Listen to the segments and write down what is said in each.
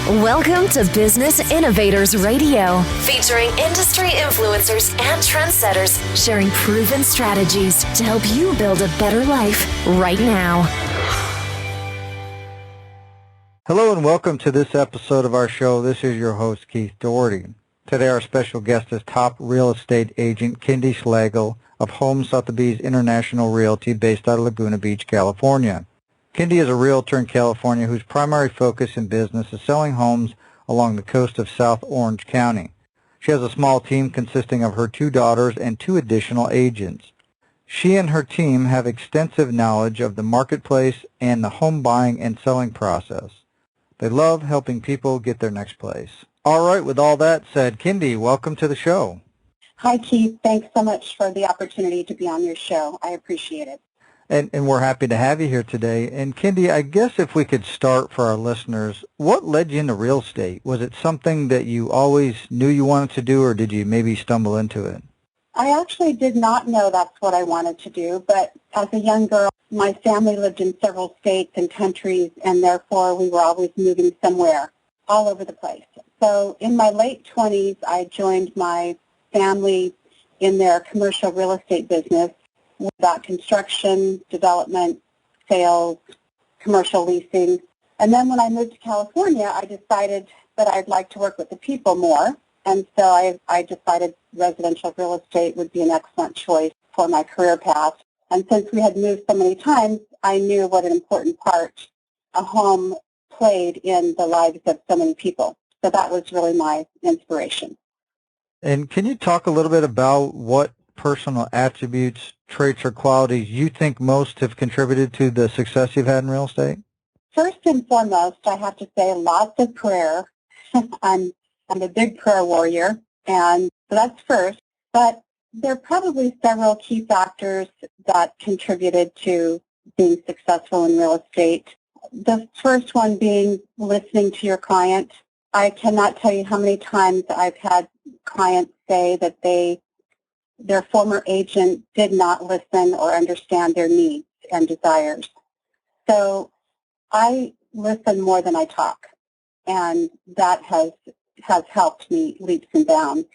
Welcome to Business Innovators Radio, featuring industry influencers and trendsetters sharing proven strategies to help you build a better life right now. Hello and welcome to this episode of our show. This is your host, Keith Doherty. Today our special guest is top real estate agent Kindy Slagle of Sotheby's International Realty based out of Laguna Beach, California. Kindy is a realtor in California whose primary focus in business is selling homes along the coast of South Orange County. She has a small team consisting of her 2 daughters and 2 additional agents. She and her team have extensive knowledge of the marketplace and the home buying and selling process. They love helping people get their next place. All right, with all that said, Kindy, welcome to the show. Hi, Keith. Thanks so much for the opportunity to be on your show. I appreciate it. And we're happy to have you here today. And Kindy, I guess if we could start for our listeners, what led you into real estate? Was it something that you always knew you wanted to do, or did you maybe stumble into it? I actually did not know that's what I wanted to do, but as a young girl, my family lived in several states and countries, and therefore we were always moving somewhere, all over the place. So in my late 20s, I joined my family in their commercial real estate business, about construction, development, sales, commercial leasing. And then when I moved to California, I decided that I'd like to work with the people more. And so I decided residential real estate would be an excellent choice for my career path. And since we had moved so many times, I knew what an important part a home played in the lives of so many people. So that was really my inspiration. And can you talk a little bit about what personal attributes, traits, or qualities you think most have contributed to the success you've had in real estate? First and foremost, I have to say lots of prayer. I'm a big prayer warrior, and so that's first. But there are probably several key factors that contributed to being successful in real estate. The first one being listening to your client. I cannot tell you how many times I've had clients say that their former agent did not listen or understand their needs and desires. So I listen more than I talk, and that has helped me leaps and bounds.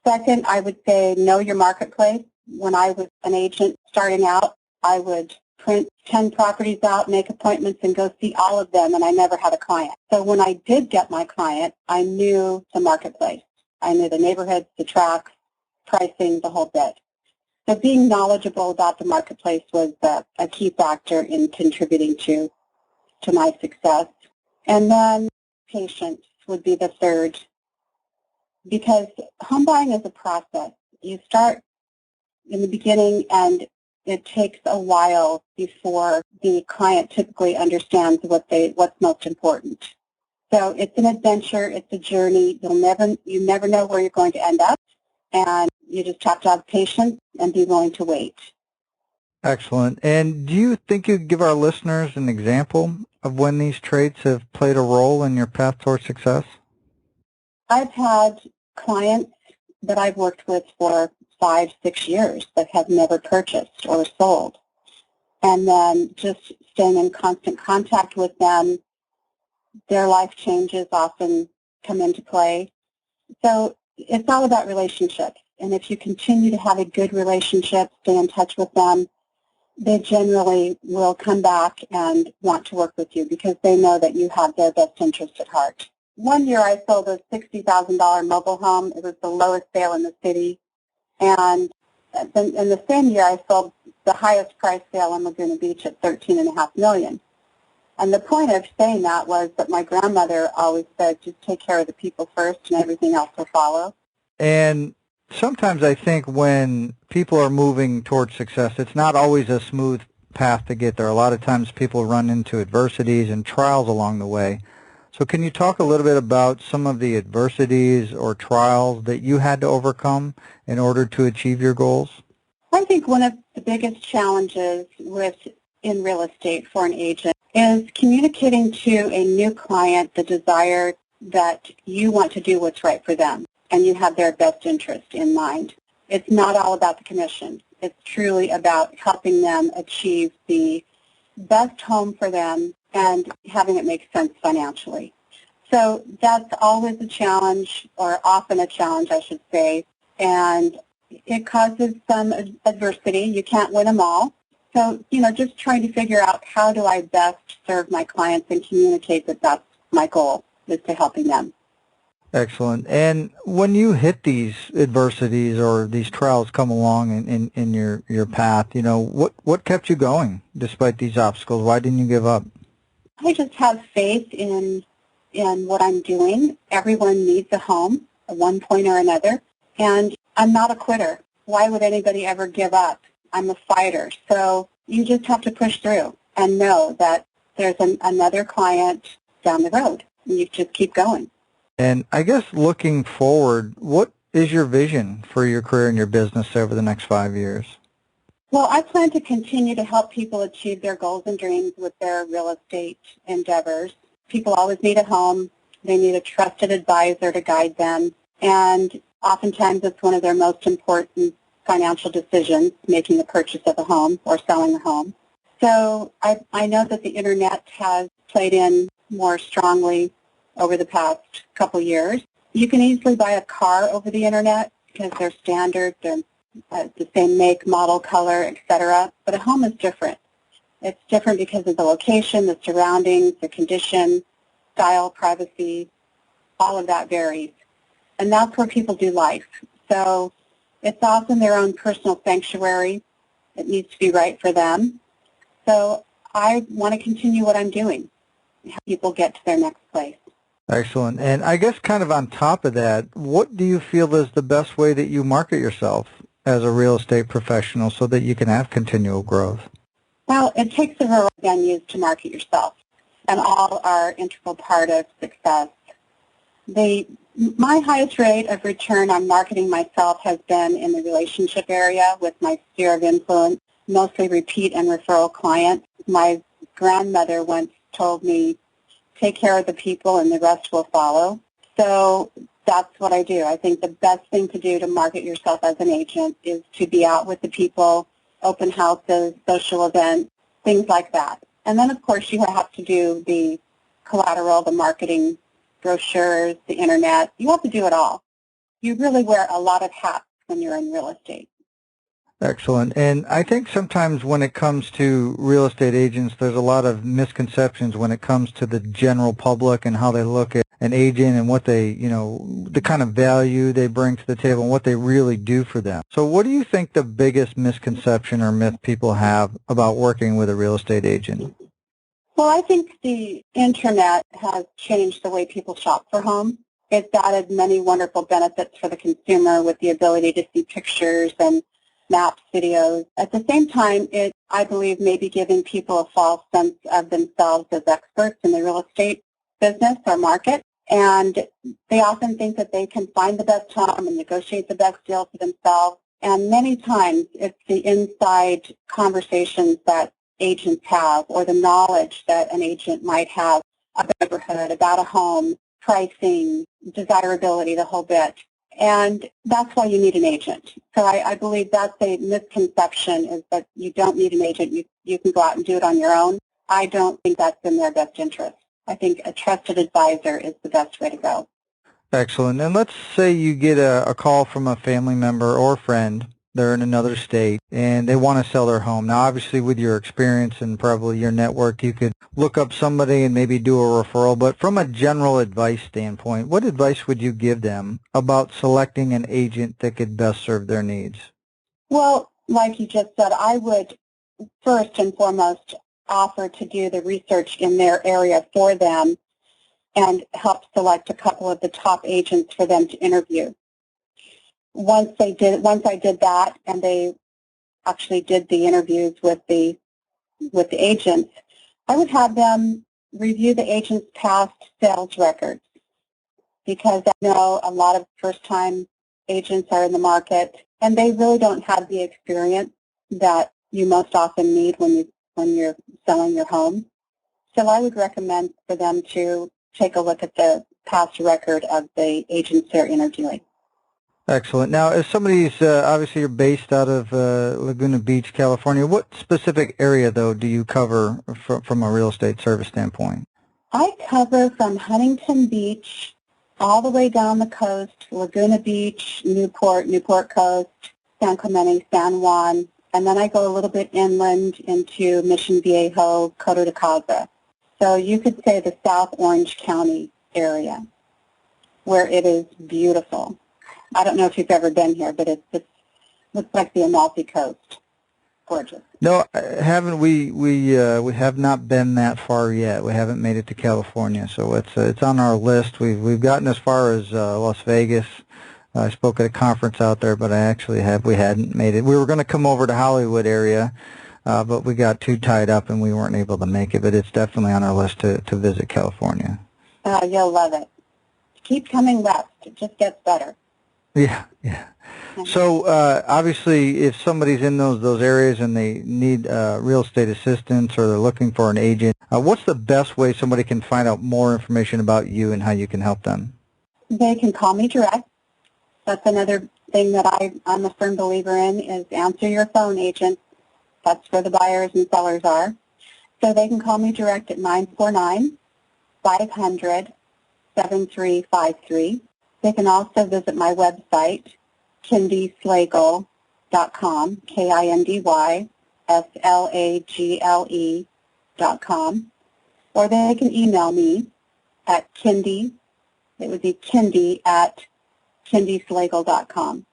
Second, I would say know your marketplace. When I was an agent starting out, I would print 10 properties out, make appointments, and go see all of them, and I never had a client. So when I did get my client, I knew the marketplace. I knew the neighborhoods, the tracks, pricing, the whole bit. So being knowledgeable about the marketplace was a key factor in contributing to my success. And then patience would be the third, because home buying is a process. You start in the beginning, and it takes a while before the client typically understands what's most important. So it's an adventure, it's a journey. You never know where you're going to end up, and you just have to have patience and be willing to wait. Excellent. And do you think you could give our listeners an example of when these traits have played a role in your path towards success? I've had clients that I've worked with for 5-6 years that have never purchased or sold. And then just staying in constant contact with them, their life changes often come into play. So it's all about relationships. And if you continue to have a good relationship, stay in touch with them, they generally will come back and want to work with you because they know that you have their best interest at heart. One year I sold a $60,000 mobile home. It was the lowest sale in the city. And in the same year I sold the highest price sale in Laguna Beach at $13.5 million. And the point of saying that was that my grandmother always said, just take care of the people first and everything else will follow. And sometimes I think when people are moving towards success, it's not always a smooth path to get there. A lot of times people run into adversities and trials along the way. So can you talk a little bit about some of the adversities or trials that you had to overcome in order to achieve your goals? I think one of the biggest challenges in real estate for an agent is communicating to a new client the desire that you want to do what's right for them and you have their best interest in mind. It's not all about the commission. It's truly about helping them achieve the best home for them and having it make sense financially. So that's always a challenge, or often a challenge, I should say, and it causes some adversity. You can't win them all. So, just trying to figure out how do I best serve my clients and communicate that that's my goal, is to helping them. Excellent. And when you hit these adversities or these trials come along in your path, what kept you going despite these obstacles? Why didn't you give up? I just have faith in what I'm doing. Everyone needs a home at one point or another, and I'm not a quitter. Why would anybody ever give up? I'm a fighter. So you just have to push through and know that there's another client down the road, and you just keep going. And I guess looking forward, what is your vision for your career and your business over the next 5 years? Well, I plan to continue to help people achieve their goals and dreams with their real estate endeavors. People always need a home. They need a trusted advisor to guide them. And oftentimes it's one of their most important financial decisions, making the purchase of a home or selling a home. So I know that the Internet has played in more strongly over the past couple years. You can easily buy a car over the Internet because they're standard, they're the same make, model, color, etc. But a home is different. It's different because of the location, the surroundings, the condition, style, privacy, all of that varies. And that's where people do life. So it's often their own personal sanctuary. It needs to be right for them. So I want to continue what I'm doing, help people get to their next place. Excellent. And I guess kind of on top of that, what do you feel is the best way that you market yourself as a real estate professional so that you can have continual growth? Well, it takes a variety of venues to market yourself, and all are integral part of success. My highest rate of return on marketing myself has been in the relationship area with my sphere of influence, mostly repeat and referral clients. My grandmother once told me, take care of the people and the rest will follow. So that's what I do. I think the best thing to do to market yourself as an agent is to be out with the people, open houses, social events, things like that. And then, of course, you have to do the collateral, the marketing, brochures, the Internet. You have to do it all. You really wear a lot of hats when you're in real estate. Excellent. And I think sometimes when it comes to real estate agents, there's a lot of misconceptions when it comes to the general public and how they look at an agent and what they, the kind of value they bring to the table and what they really do for them. So what do you think the biggest misconception or myth people have about working with a real estate agent? Well, I think the Internet has changed the way people shop for homes. It's added many wonderful benefits for the consumer with the ability to see pictures and maps, videos. At the same time, it, I believe, may be giving people a false sense of themselves as experts in the real estate business or market. And they often think that they can find the best home and negotiate the best deal for themselves. And many times it's the inside conversations that agents have or the knowledge that an agent might have about a neighborhood, about a home, pricing, desirability, the whole bit. And that's why you need an agent. So I believe that's a misconception, is that you don't need an agent. You can go out and do it on your own. I don't think that's in their best interest. I think a trusted advisor is the best way to go. Excellent. And let's say you get a call from a family member or friend. They're in another state, and they want to sell their home. Now, obviously, with your experience and probably your network, you could look up somebody and maybe do a referral. But from a general advice standpoint, what advice would you give them about selecting an agent that could best serve their needs? Well, like you just said, I would first and foremost offer to do the research in their area for them and help select a couple of the top agents for them to interview. Once I did that, and they actually did the interviews with the agents, I would have them review the agent's past sales records, because I know a lot of first-time agents are in the market, and they really don't have the experience that you most often need when you're selling your home. So I would recommend for them to take a look at the past record of the agents they're interviewing. Excellent. Now, as somebody's, obviously you're based out of Laguna Beach, California, what specific area, though, do you cover from a real estate service standpoint? I cover from Huntington Beach all the way down the coast, Laguna Beach, Newport Coast, San Clemente, San Juan, and then I go a little bit inland into Mission Viejo, Coto de Caza. So you could say the South Orange County area, where it is beautiful. I don't know if you've ever been here, but it looks like the Amalfi Coast. Gorgeous. No, haven't we have not been that far yet. We haven't made it to California, so it's on our list. We've gotten as far as Las Vegas. I spoke at a conference out there, but we hadn't made it. We were going to come over to Hollywood area, but we got too tied up and we weren't able to make it. But it's definitely on our list to visit California. You'll love it. Keep coming west. It just gets better. Yeah. So obviously, if somebody's in those areas and they need real estate assistance or they're looking for an agent, what's the best way somebody can find out more information about you and how you can help them? They can call me direct. That's another thing that I'm a firm believer in is answer your phone, agent. That's where the buyers and sellers are. So they can call me direct at 949-500-7353. They can also visit my website, kindyslagle.com, KINDYSLAGLE.com, or they can email me at Kindy. It would be Kindy at kindyslagle.com.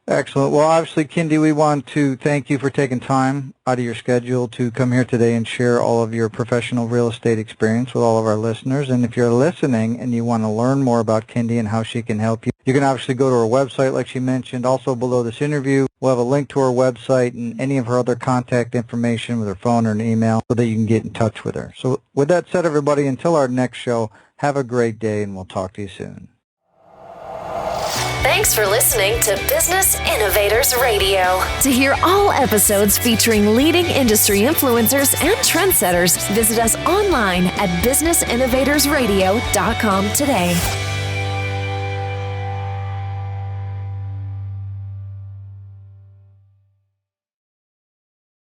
Excellent. Well, obviously, Kindy, we want to thank you for taking time out of your schedule to come here today and share all of your professional real estate experience with all of our listeners. And if you're listening and you want to learn more about Kindy and how she can help you, you can obviously go to her website, like she mentioned. Also, below this interview, we'll have a link to her website and any of her other contact information with her phone or an email so that you can get in touch with her. So with that said, everybody, until our next show, have a great day, and we'll talk to you soon. Thanks for listening to Business Innovators Radio. To hear all episodes featuring leading industry influencers and trendsetters, visit us online at businessinnovatorsradio.com today.